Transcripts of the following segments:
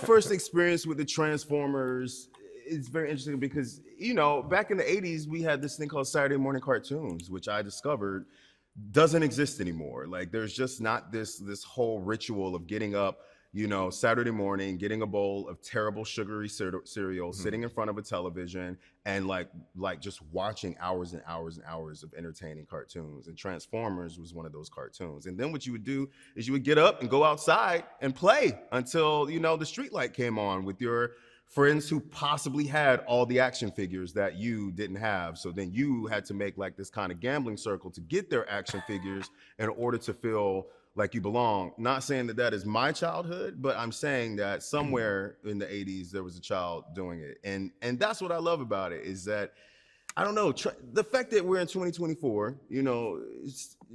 first experience with the Transformers is very interesting because, you know, back in the 80s, we had this thing called Saturday morning cartoons, which I discovered doesn't exist anymore. Like there's just not this whole ritual of getting up, you know, Saturday morning, getting a bowl of terrible sugary cereal, sitting in front of a television, and like just watching hours and hours and hours of entertaining cartoons. And Transformers was one of those cartoons. And then what you would do is you would get up and go outside and play until, you know, the street light came on with your friends who possibly had all the action figures that you didn't have. So then you had to make like this kind of gambling circle to get their action figures in order to feel like you belong. Not saying that that is my childhood, but I'm saying that somewhere in the 80s there was a child doing it. And that's what I love about it, is that, I don't know, the fact that we're in 2024, you know,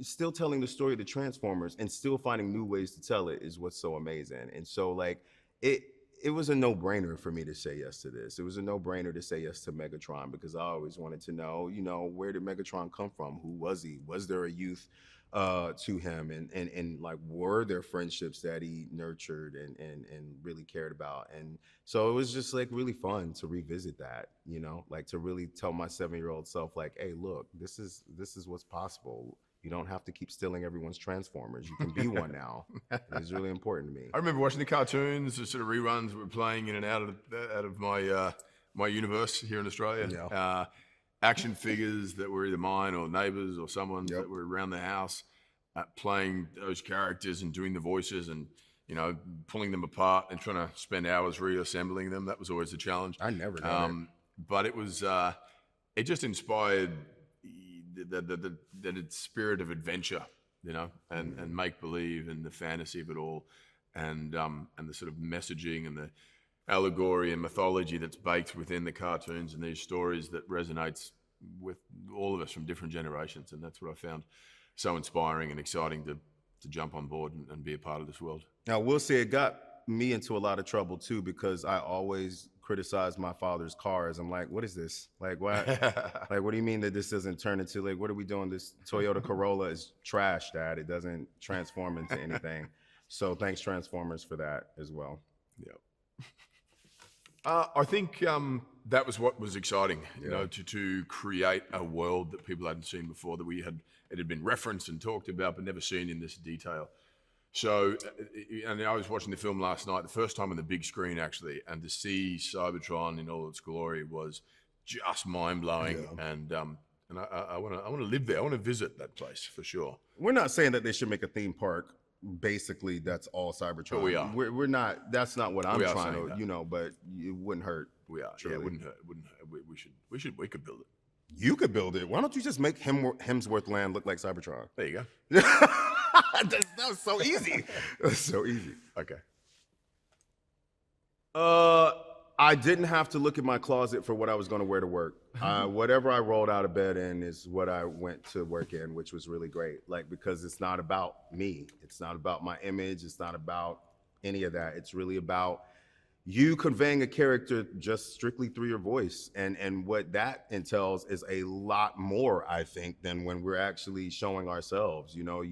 still telling the story of the Transformers and still finding new ways to tell it is what's so amazing. And so like it was a no-brainer for me to say yes to this. It was a no-brainer to say yes to Megatron, because I always wanted to know, you know, where did Megatron come from? Who was he? Was there a youth to him? And like, were there friendships that he nurtured and really cared about? And so it was just like really fun to revisit that, you know, like to really tell my 7-year-old self, like, hey, look, this is what's possible. You don't have to keep stealing everyone's Transformers. You can be one now. It's really important to me. I remember watching the cartoons, the sort of reruns that were playing in and out of my my universe here in Australia. Yeah. Action figures that were either mine or neighbours or someone that were around the house, playing those characters and doing the voices and, you know, pulling them apart and trying to spend hours reassembling them. That was always a challenge. I never done it. But it was it just inspired the spirit of adventure, you know, and make believe and the fantasy of it all, and the sort of messaging and the allegory and mythology that's baked within the cartoons and these stories that resonates with all of us from different generations. And that's what I found so inspiring and exciting to jump on board and be a part of this world. Now, we'll say it got me into a lot of trouble too, because I always criticized my father's cars. I'm like, what is this? Like, what? Like, what do you mean that this doesn't turn into, like, what are we doing? This Toyota Corolla is trash, Dad. It doesn't transform into anything. So thanks, Transformers, for that as well. Yeah. I think that was what was exciting, you know, to create a world that people hadn't seen before, that it had been referenced and talked about, but never seen in this detail. So, and I was watching the film last night, the first time on the big screen actually, and to see Cybertron in all its glory was just mind-blowing. Yeah. And I want to live there. I want to visit that place for sure. We're not saying that they should make a theme park. Basically, that's all Cybertron. But we are. We're not. That's not what I'm trying to. You know, but it wouldn't hurt. We are. Truly. Yeah, it wouldn't hurt. It wouldn't hurt. We could build it. You could build it. Why don't you just make Hemsworth Land look like Cybertron? There you go. That was so easy. That's so easy. Okay. I didn't have to look at my closet for what I was going to wear to work. Whatever I rolled out of bed in is what I went to work in, which was really great. Like, because it's not about me. It's not about my image. It's not about any of that. It's really about you conveying a character just strictly through your voice. And what that entails is a lot more, I think, than when we're actually showing ourselves. You know,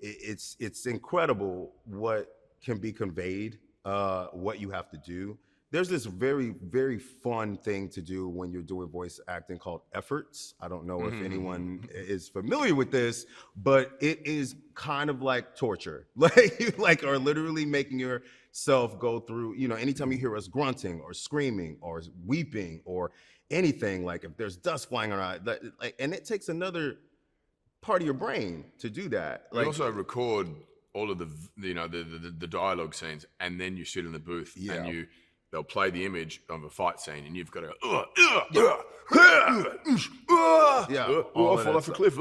it's incredible what can be conveyed, what you have to do. There's this very, very fun thing to do when you're doing voice acting called efforts. I don't know if anyone is familiar with this, but it is kind of like torture. Like you are literally making yourself go through, you know, anytime you hear us grunting or screaming or weeping or anything, like if there's dust flying around, and it takes another part of your brain to do that. Like, you also record all of the dialogue scenes, and then you sit in the booth and they'll play the image of a fight scene, and you've got to go, fall off a cliff.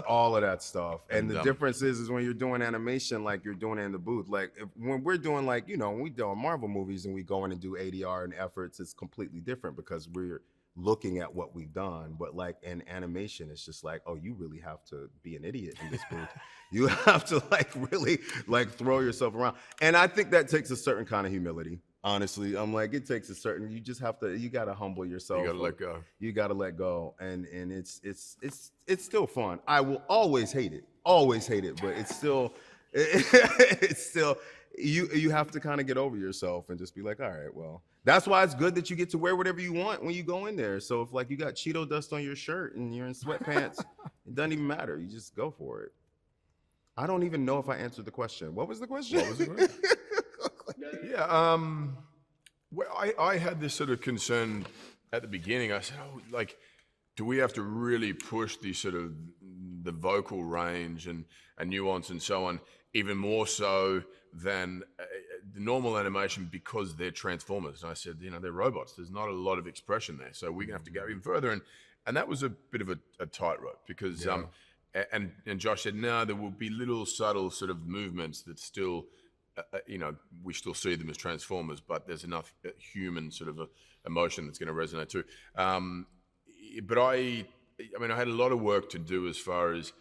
All of that stuff. And the difference is when you're doing animation, like you're doing it in the booth. Like when we're doing, like, you know, when we do Marvel movies and we go in and do ADR and efforts, it's completely different because we're looking at what we've done. But like in animation, it's just like, oh, you really have to be an idiot in this booth. You have to like really like throw yourself around. And I think that takes a certain kind of humility. Honestly, I'm like, it takes a certain, you just have to, you got to humble yourself. You got to let go. You got to let go. And it's still fun. I will always hate it, but it's still, you have to kind of get over yourself and just be like, all right, well, that's why it's good that you get to wear whatever you want when you go in there. So if like you got Cheeto dust on your shirt and you're in sweatpants, it doesn't even matter. You just go for it. I don't even know if I answered the question. What was the question? Yeah, well, I had this sort of concern at the beginning. I said, oh, like, do we have to really push the sort of the vocal range and nuance and so on, even more so than the normal animation because they're Transformers? And I said, they're robots. There's not a lot of expression there. So we're gonna have to go even further. And that was a bit of a tightrope because, and Josh said, no, there will be little subtle sort of movements that still, we still see them as Transformers, but there's enough human sort of emotion that's going to resonate too. But I had a lot of work to do as far as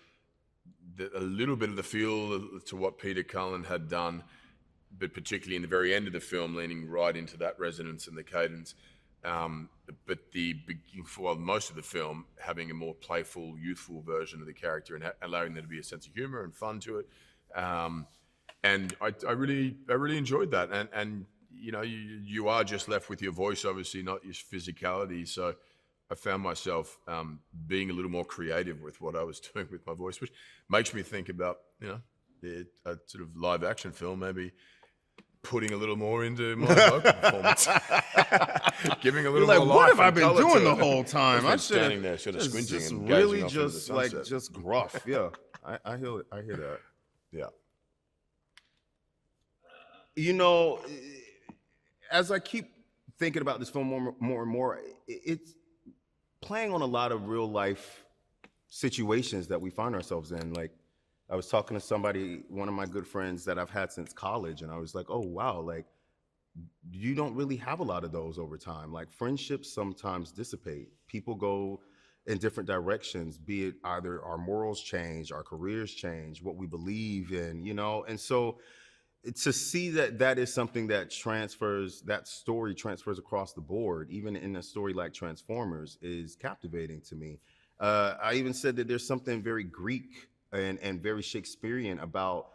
a little bit of the feel to what Peter Cullen had done, but particularly in the very end of the film, leaning right into that resonance and the cadence. But most of the film having a more playful, youthful version of the character and allowing there to be a sense of humor and fun to it. And I really enjoyed that. And you are just left with your voice, obviously, not your physicality. So I found myself being a little more creative with what I was doing with my voice, which makes me think about, a sort of live action film, maybe putting a little more into my vocal performance, giving a little more life. What have I been colour doing to the it. whole time? I've I been standing there, sort of squinting just and really gazing off into the just like sunset. just gruff. Yeah, I hear that. Yeah. As I keep thinking about this film more and more, it's playing on a lot of real life situations that we find ourselves in. Like, I was talking to somebody, one of my good friends that I've had since college, and I was like, oh, wow, like, you don't really have a lot of those over time. Like, friendships sometimes dissipate. People go in different directions, be it either our morals change, our careers change, what we believe in, and so to see that is something that story transfers across the board, even in a story like Transformers, is captivating to me. I even said that there's something very Greek and very Shakespearean about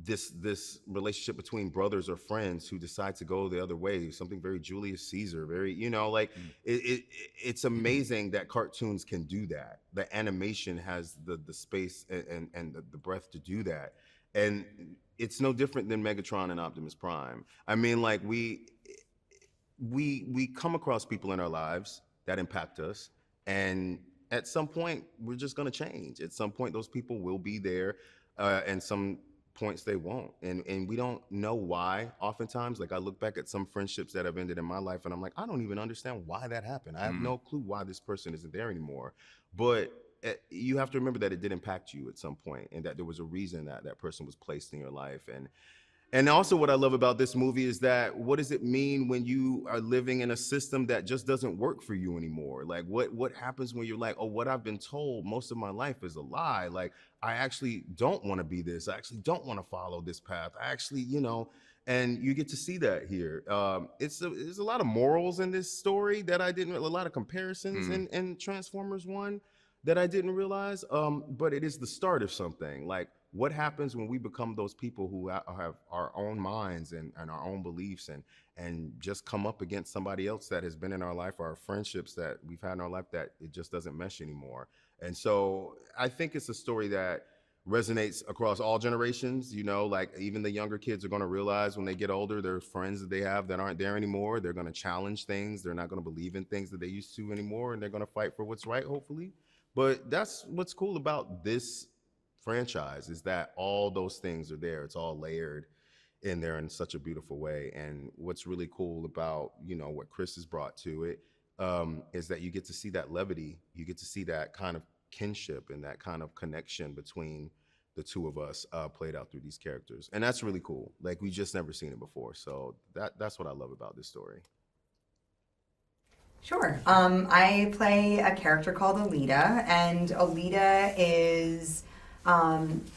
this relationship between brothers or friends who decide to go the other way. Something very Julius Caesar, very, it's amazing that cartoons can do that. The animation has the space and the breadth to do that. And it's no different than Megatron and Optimus Prime. I mean, like, we come across people in our lives that impact us, and at some point we're just going to change. At some point those people will be there, and some points they won't, and we don't know why. Oftentimes, like, I look back at some friendships that have ended in my life and I'm like, I don't even understand why that happened. I have no clue why this person isn't there anymore. But you have to remember that it did impact you at some point, and that there was a reason that person was placed in your life. And also what I love about this movie is that, what does it mean when you are living in a system that just doesn't work for you anymore? Like, what happens when you're like, oh, what I've been told most of my life is a lie. Like, I actually don't want to be this. I actually don't want to follow this path. I actually, and you get to see that here. There's a lot of morals in this story that I didn't, a lot of comparisons in Transformers 1 that I didn't realize, but it is the start of something. Like, what happens when we become those people who have our own minds and our own beliefs and just come up against somebody else that has been in our life, or our friendships that we've had in our life, that it just doesn't mesh anymore. And so I think it's a story that resonates across all generations. Like, even the younger kids are going to realize when they get older, there are friends that they have that aren't there anymore. They're going to challenge things. They're not going to believe in things that they used to anymore, and they're going to fight for what's right, hopefully. But that's what's cool about this franchise, is that all those things are there. It's all layered in there in such a beautiful way. And what's really cool about, what Chris has brought to it, is that you get to see that levity. You get to see that kind of kinship and that kind of connection between the two of us, played out through these characters. And that's really cool. Like, we just never seen it before. So that's what I love about this story. Sure. I play a character called Alita, and Alita is,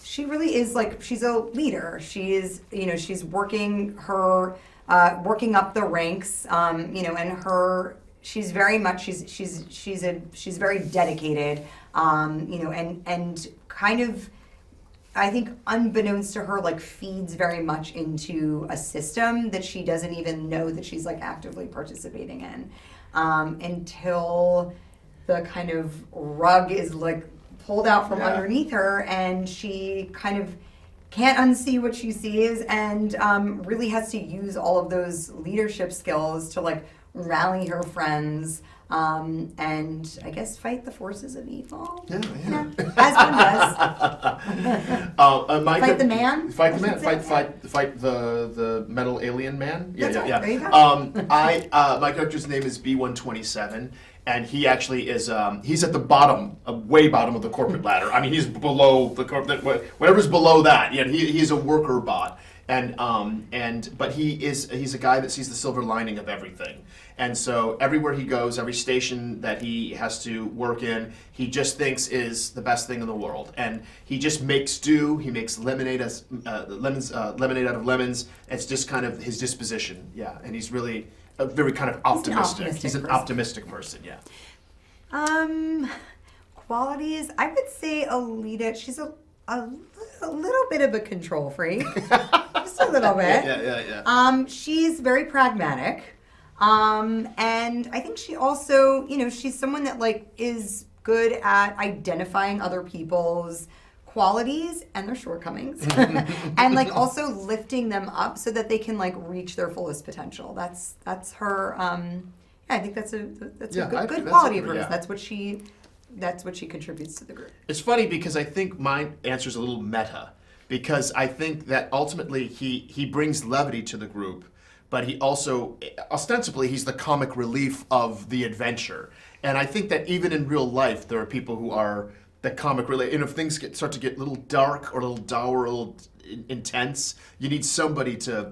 she really is, like, she's a leader. She is, she's working up the ranks, and she's very much, she's very dedicated, and kind of, I think unbeknownst to her, like feeds very much into a system that she doesn't even know that she's like actively participating in, until the kind of rug is like pulled out from underneath her, and she kind of can't unsee what she sees, and really has to use all of those leadership skills to like rally her friends, and I guess fight the forces of evil. Yeah. As one does. Fight the man. Fight the man. I should say. Fight the metal alien man. That's right. There you go. My character's name is B127. And he actually is, he's at the bottom, way bottom of the corporate ladder. I mean, he's below the corporate, whatever's below that. Yeah, he's a worker bot. But he's a guy that sees the silver lining of everything. And so everywhere he goes, every station that he has to work in, he just thinks is the best thing in the world. And he just makes do. He makes lemonade out of lemons. It's just kind of his disposition. Yeah, and he's really a very kind of optimistic. He's an optimistic person. Yeah. Qualities. I would say Alita. She's a little bit of a control freak. Just a little bit. Yeah. She's very pragmatic. And I think she also, she's someone that like is good at identifying other people's qualities and their shortcomings and like also lifting them up so that they can like reach their fullest potential. That's her I think that's a good quality of hers. Yeah. That's what she contributes to the group. It's funny because I think my answer is a little meta, because I think that ultimately he brings levity to the group, but he also, ostensibly, he's the comic relief of the adventure. And I think that even in real life, there are people who are the comic relief. And if things start to get a little dark or a little dour or a little intense, you need somebody to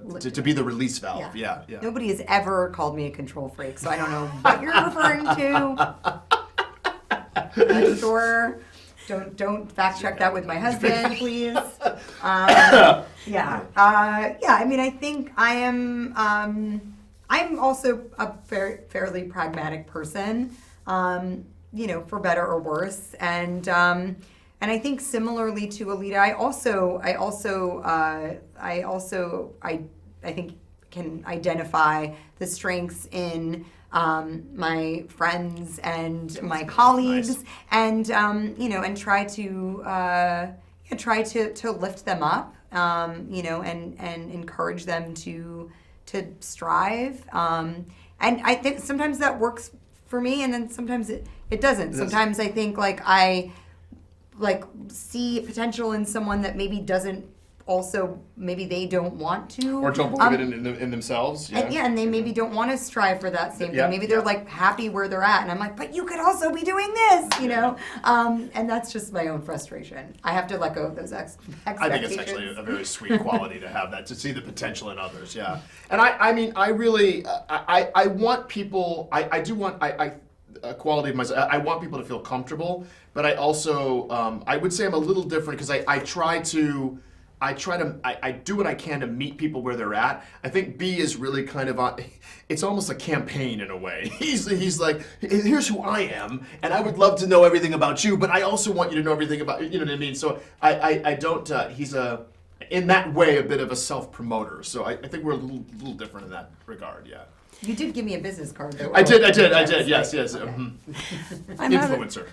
be the release valve. Yeah. Nobody has ever called me a control freak, so I don't know what you're referring to. I'm sure. Don't fact check that with my husband, please. I mean, I think I am. I'm also a fairly pragmatic person, for better or worse, and I think similarly to Alita, I think can identify the strengths in my friends and my colleagues, nice. And try to lift them up, and encourage them to strive. And I think sometimes that works for me, and then sometimes it doesn't. Sometimes I think I see potential in someone that maybe doesn't. Also, maybe they don't want to, or don't believe it in themselves. Yeah, and they maybe don't want to strive for that same thing. Maybe they're happy where they're at, and I'm like, but you could also be doing this, And that's just my own frustration. I have to let go of those expectations. I think it's actually a very sweet quality to have that, to see the potential in others. Yeah, and I really I want people. I do want a quality of myself. I want people to feel comfortable, but I also I would say I'm a little different because I do what I can to meet people where they're at. I think B is really kind of it's almost a campaign in a way. He's like, here's who I am, and I would love to know everything about you, but I also want you to know everything about, you know what I mean? So I don't, he's in that way, a bit of a self-promoter. So I think we're a little different in that regard, yeah. You did give me a business card, though. I did, yes. Okay. Influencer.